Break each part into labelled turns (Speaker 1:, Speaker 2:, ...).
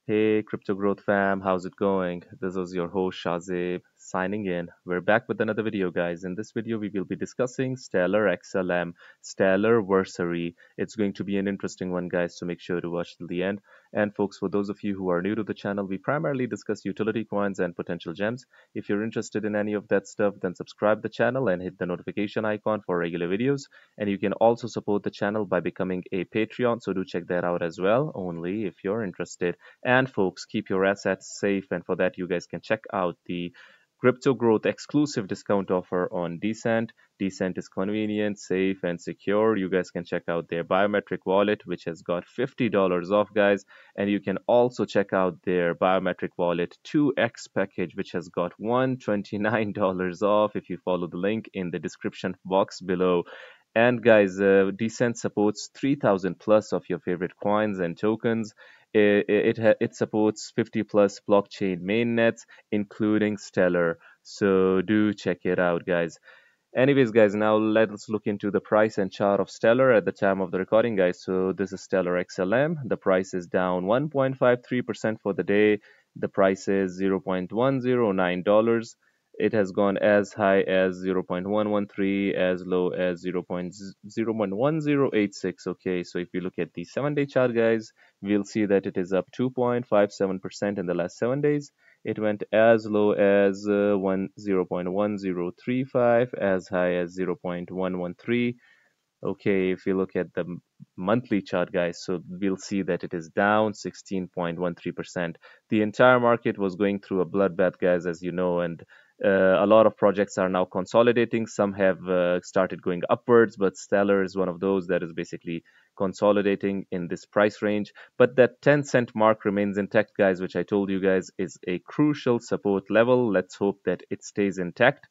Speaker 1: Hey, Crypto Growth fam, how's it going? This is your host Shazib signing in. We're back with another video, guys. In this video, we will be discussing StellarXLM, Stellarversary. It's going to be an interesting one, guys, so make sure to watch till the end. And folks, for those of you who are new to the channel, we primarily discuss utility coins and potential gems. If you're interested in any of that stuff, then subscribe the channel and hit the notification icon for regular videos. And you can also support the channel by becoming a Patreon, so do check that out as well, only if you're interested. And folks, keep your assets safe. And for that, you guys can check out the Crypto Growth exclusive discount offer on Decent. Decent is convenient, safe, and secure. You guys can check out their biometric wallet, which has got $50 off, guys. And you can also check out their biometric wallet 2x package, which has got $129 off if you follow the link in the description box below. And guys, Decent supports 3,000 plus of your favorite coins and tokens. It supports 50 plus blockchain mainnets, including Stellar. So do check it out, guys. Anyways, guys, now let's look into the price and chart of Stellar at the time of the recording, guys. So this is Stellar XLM. The price is down 1.53% for the day. The price is $0.109. It has gone as high as 0.113, as low as 0.1086. Okay, so if you look at the 7-day chart, guys, we'll see that it is up 2.57% in the last 7 days. It went as low as 0.1035, as high as 0.113. Okay, if you look at the monthly chart, guys, so we'll see that it is down 16.13%. The entire market was going through a bloodbath, guys, as you know, and a lot of projects are now consolidating. Some have started going upwards, but Stellar is one of those that is basically consolidating in this price range. But that 10-cent mark remains intact, guys, which I told you guys is a crucial support level. Let's hope that it stays intact.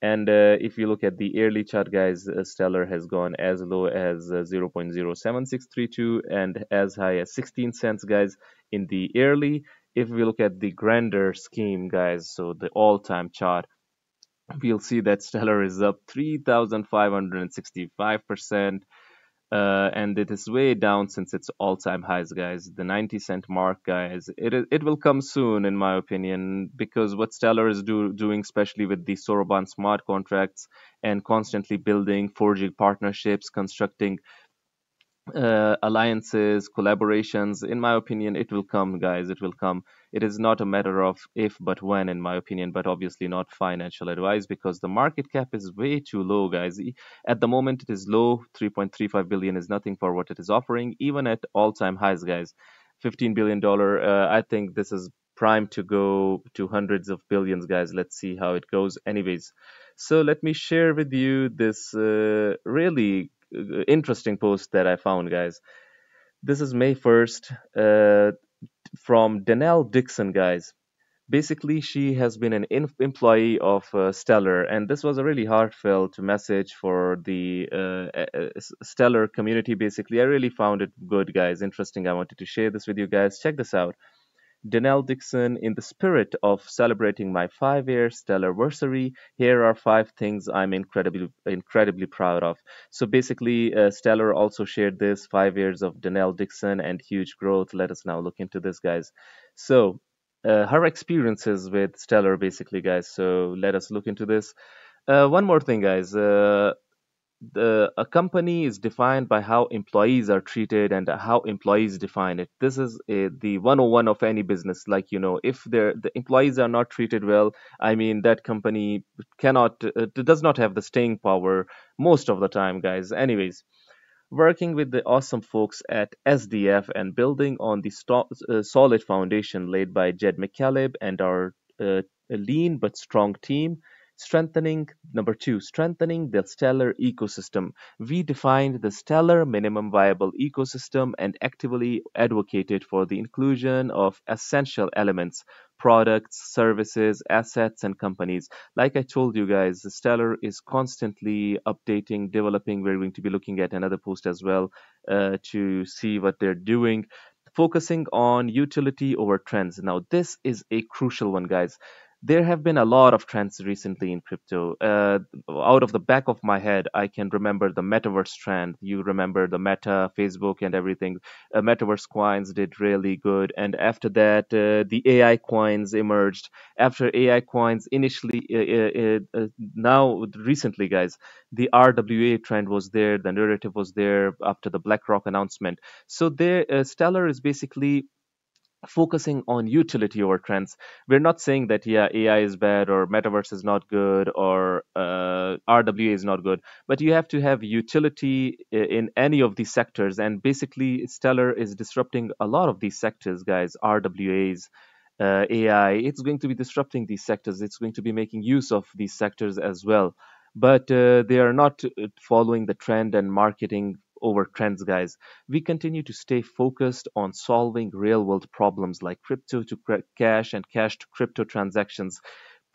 Speaker 1: And if you look at the yearly chart, guys, Stellar has gone as low as 0.07632 and as high as 16 cents, guys, in the yearly. If we look at the grander scheme, guys, so the all-time chart, we'll see that Stellar is up 3,565%. And it is way down since its all-time highs, guys. The 90-cent mark, guys. It will come soon, in my opinion, because what Stellar is doing, especially with the Soroban smart contracts and constantly building, forging partnerships, constructing alliances, collaborations. In my opinion, it will come, guys. It will come. It is not a matter of if but when, in my opinion, but obviously not financial advice, because the market cap is way too low, guys. At the moment, it is low. 3.35 billion is nothing for what it is offering, even at all-time highs, guys. $15 billion. I think this is prime to go to hundreds of billions, guys. Let's see how it goes. Anyways, so let me share with you this really interesting post that I found, guys. This is May 1st from Danelle Dixon, guys. Basically, she has been an employee of Stellar, and this was a really heartfelt message for the Stellar community. Basically, I really found it good, guys. Interesting. I wanted to share this with you guys. Check this out. Danelle Dixon, in the spirit of celebrating my 5-year Stellarversary, here are 5 things I'm incredibly proud of. So basically, Stellar also shared this 5 years of Danelle Dixon and huge growth. Let us now look into this, guys. So her experiences with Stellar, basically, guys. So let us look into this. One more thing, guys. A company is defined by how employees are treated and how employees define it. This is the 101 of any business. Like, you know, if the employees are not treated well, I mean, that company cannot does not have the staying power most of the time, guys. Anyways, working with the awesome folks at SDF and building on the solid foundation laid by Jed McCaleb and our lean but strong team. Number 2, strengthening the Stellar ecosystem. We defined the Stellar minimum viable ecosystem and actively advocated for the inclusion of essential elements, products, services, assets, and companies. Like I told you guys, Stellar is constantly updating, developing. We're going to be looking at another post as well to see what they're doing. Focusing on utility over trends. Now, this is a crucial one, guys. There have been a lot of trends recently in crypto. Out of the back of my head, I can remember the metaverse trend. You remember the Meta, Facebook, and everything. Metaverse coins did really good, and after that, the AI coins emerged. After AI coins, initially, now recently, guys, the RWA trend was there. The narrative was there after the BlackRock announcement. So there, Stellar is basically focusing on utility over trends. We're not saying that yeah, AI is bad or metaverse is not good or RWA is not good, but you have to have utility in any of these sectors. And basically, Stellar is disrupting a lot of these sectors, guys. RWAs. AI, it's going to be disrupting these sectors. It's going to be making use of these sectors as well. But they are not following the trend and marketing over trends, guys. We continue to stay focused on solving real world problems like crypto to cash and cash to crypto transactions,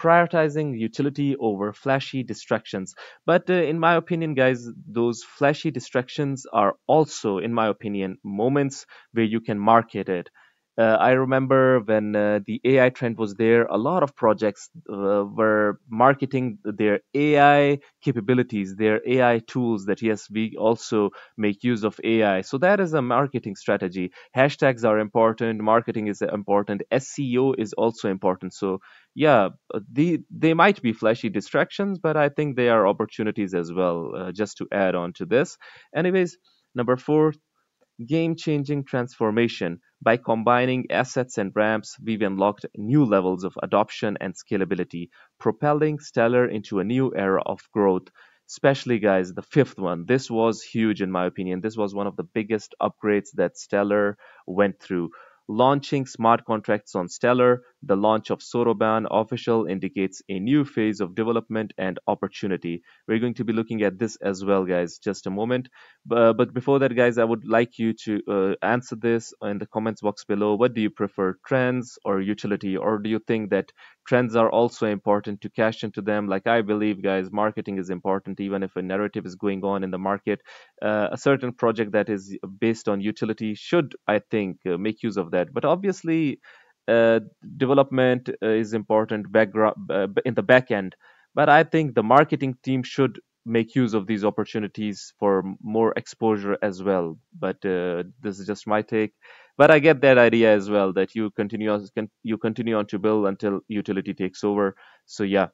Speaker 1: prioritizing utility over flashy distractions. But in my opinion, guys, those flashy distractions are also, in my opinion, moments where you can market it. I remember when the AI trend was there, a lot of projects were marketing their AI capabilities, their AI tools that, yes, we also make use of AI. So that is a marketing strategy. Hashtags are important, marketing is important, SEO is also important. So, yeah, they might be flashy distractions, but I think they are opportunities as well, just to add on to this. Anyways, number four, game changing transformation. By combining assets and ramps, we've unlocked new levels of adoption and scalability, propelling Stellar into a new era of growth. Especially, guys, the fifth one. This was huge, in my opinion. This was one of the biggest upgrades that Stellar went through. Launching smart contracts on Stellar, the launch of Soroban official indicates a new phase of development and opportunity. We're going to be looking at this as well, guys. Just a moment. But before that, guys, I would like you to answer this in the comments box below. What do you prefer, trends or utility? Or do you think that trends are also important to cash into them? Like I believe, guys, marketing is important, even if a narrative is going on in the market. A certain project that is based on utility should, I think, make use of that. But obviously, uh, development is important background in the back end. But I think the marketing team should make use of these opportunities for more exposure as well. But this is just my take. But I get that idea as well that you continue on to build until utility takes over. So yeah.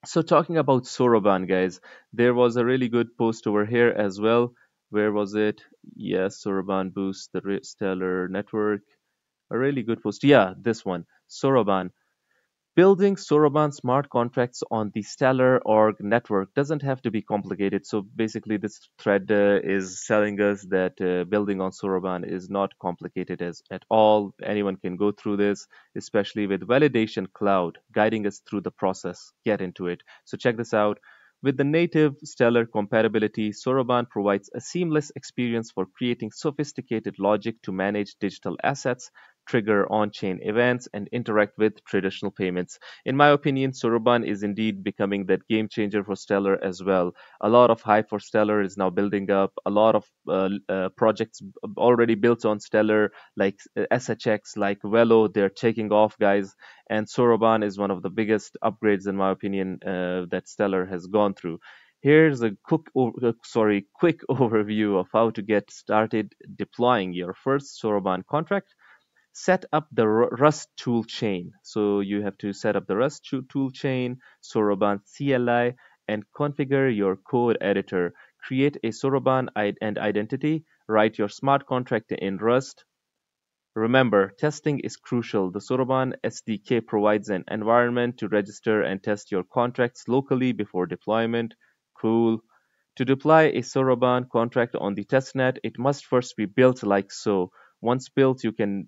Speaker 1: So talking about Soroban, guys, there was a really good post over here as well. Where was it? Yes, Soroban boosts the Stellar network. A really good post. Yeah, this one. Soroban. Building Soroban smart contracts on the Stellar org network doesn't have to be complicated. So basically, this thread is telling us that building on Soroban is not complicated at all. Anyone can go through this, especially with Validation Cloud guiding us through the process. Get into it. So check this out. With the native Stellar compatibility, Soroban provides a seamless experience for creating sophisticated logic to manage digital assets, trigger on-chain events, and interact with traditional payments. In my opinion, Soroban is indeed becoming that game changer for Stellar as well. A lot of hype for Stellar is now building up. A lot of projects already built on Stellar, like SHX, like VELO, they're taking off, guys. And Soroban is one of the biggest upgrades, in my opinion, that Stellar has gone through. Here's a quick overview of how to get started deploying your first Soroban contract. Set up the Rust tool chain. So you have to set up the Rust tool chain, Soroban CLI, and configure your code editor. Create a Soroban and identity. Write your smart contract in Rust. Remember, testing is crucial. The Soroban SDK provides an environment to register and test your contracts locally before deployment. Cool. To deploy a Soroban contract on the testnet, it must first be built like so. Once built, you can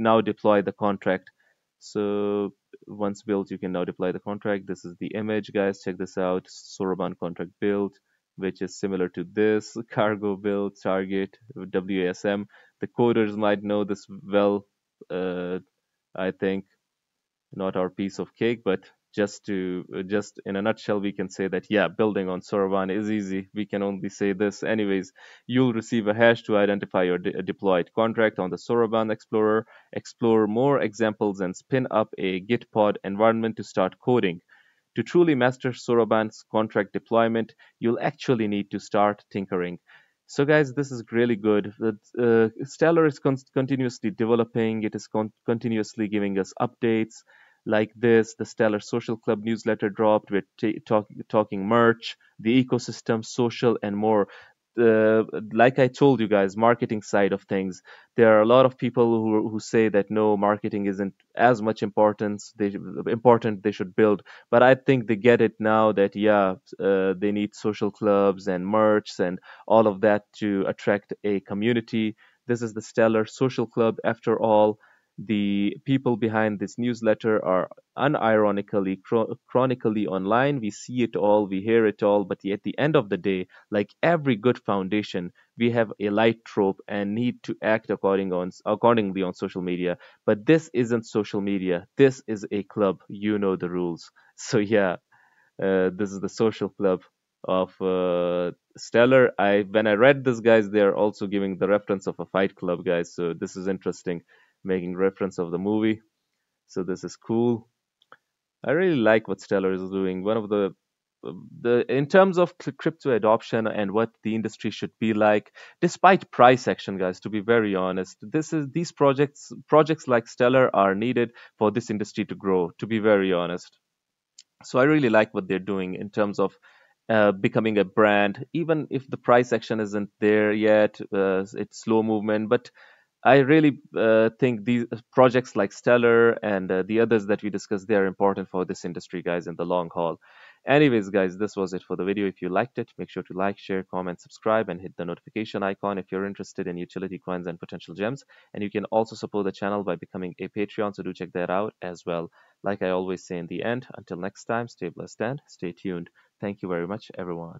Speaker 1: now deploy the contract. So once built, you can now deploy the contract. This is the image, guys. Check this out. Soroban contract built, which is similar to this. Cargo build, target, WASM. The coders might know this well. I think not our piece of cake, but just in a nutshell, we can say that yeah, building on Soroban is easy. We can only say this. Anyways, you'll receive a hash to identify your deployed contract on the Soroban Explorer, explore more examples, and spin up a Git pod environment to start coding. To truly master Soroban's contract deployment, you'll actually need to start tinkering. So, guys, this is really good. Stellar is continuously developing. It is continuously giving us updates like this. The Stellar Social Club newsletter dropped. We're talking merch, the ecosystem, social, and more. Like I told you guys, marketing side of things. There are a lot of people who say that no, marketing isn't as much importance. Important they should build, but I think they get it now that yeah, they need social clubs and merch and all of that to attract a community. This is the Stellar Social Club. After all, the people behind this newsletter are unironically, chronically online. We see it all, we hear it all, but at the end of the day, like every good foundation, we have a light trope and need to act accordingly on social media. But this isn't social media. This is a club. You know the rules. So yeah, this is the social club of Stellar. I when I read this, guys, they are also giving the reference of a Fight Club, guys. So this is interesting, making reference of the movie. So this is cool. I really like what Stellar is doing. One of the in terms of crypto adoption and what the industry should be like, despite price action, guys. To be very honest, these projects like Stellar are needed for this industry to grow. To be very honest, so I really like what they're doing in terms of becoming a brand, even if the price action isn't there yet. It's slow movement, but I really think these projects like Stellar and the others that we discussed, they are important for this industry, guys, in the long haul. Anyways, guys, this was it for the video. If you liked it, make sure to like, share, comment, subscribe, and hit the notification icon if you're interested in utility coins and potential gems. And you can also support the channel by becoming a Patreon, so do check that out as well. Like I always say in the end, until next time, stay blessed and stay tuned. Thank you very much, everyone.